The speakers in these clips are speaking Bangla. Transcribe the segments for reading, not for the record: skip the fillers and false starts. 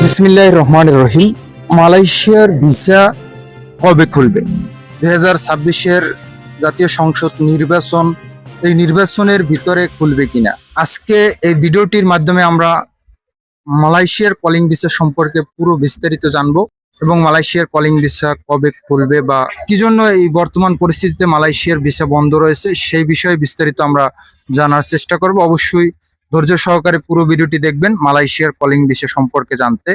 বিসমিল্লাহির রহমানির রহিম। মালয়েশিয়ার ভিসা কবে খুলবে? 2026-এর জাতীয় সংসদ নির্বাচন, এই নির্বাচনের ভিতরে খুলবে কিনা, আজকে এই ভিডিওটির মাধ্যমে আমরা মালয়েশিয়ার কলিং ভিসা সম্পর্কে পুরো বিস্তারিত জানবো এবং মালয়েশিয়ার কলিং ভিসা কবে খুলবে বা কি জন্য এই বর্তমান পরিস্থিতিতে মালয়েশিয়ার ভিসা বন্ধ রয়েছে সেই বিষয়ে বিস্তারিত আমরা জানার চেষ্টা করব। অবশ্যই ধৈর্য সহকারে পুরো ভিডিওটি দেখবেন মালয়েশিয়ার কলিং ভিসা সম্পর্কে জানতে।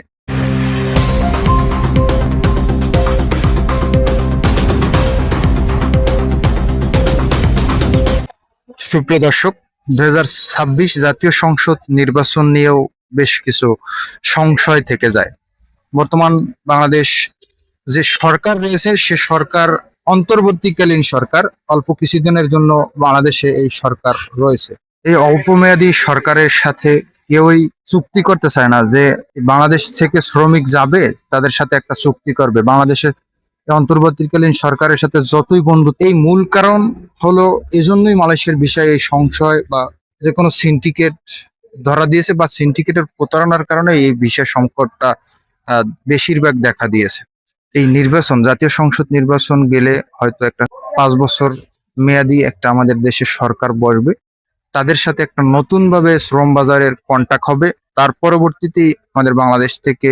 সুপ্রিয় দর্শক, 2026 জাতীয় সংসদ নির্বাচন নিয়েও বেশ কিছু সংশয় থেকে যায়। বর্তমান বাংলাদেশ যে সরকার রয়েছে সে সরকার অন্তর্বর্তীকালীন সরকার, অল্প কিছুদিনের জন্য বাংলাদেশে এই সরকার রয়েছে। এই অল্পমেয়াদী সরকারের সাথে কেউই চুক্তি করতে চায় না যে বাংলাদেশ থেকে শ্রমিক যাবে তাদের সাথে একটা চুক্তি করবে। বাংলাদেশের অন্তর্বর্তীকালীন সরকারের সাথে যতই বন্ধু, এই মূল কারণ হলো এজন্যই মালয়েশিয়ার বিষয়ে এই সংশয় বা যে কোনো সিন্ডিকেট ধরা দিয়েছে বা সিন্ডিকেটের প্রতারণার কারণে এই বিষয় সংকটটা বেশিরভাগ দেখা দিয়েছে। এই নির্বাচন, জাতীয় সংসদ নির্বাচন গেলে হয়তো একটা 5 বছর মেয়াদি একটা আমাদের দেশের সরকার বসবে, তাদের সাথে একটা নতুন ভাবে শ্রম বাজারের কন্টাক্ট হবে। তার পরবর্তীতে আমাদের বাংলাদেশ থেকে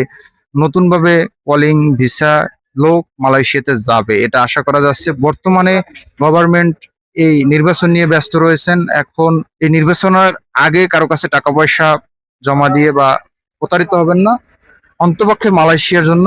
নতুন ভাবে কলিং ভিসা লোক মালয়েশিয়াতে যাবে, এটা আশা করা যাচ্ছে। বর্তমানে গভর্নমেন্ট এই নির্বাচন নিয়ে ব্যস্ত রয়েছেন। এখন এই নির্বাচনের আগে কারো কাছে টাকা পয়সা জমা দিয়ে বা প্রতারিত হবেন না, অন্তপক্ষে মালয়েশিয়ার জন্য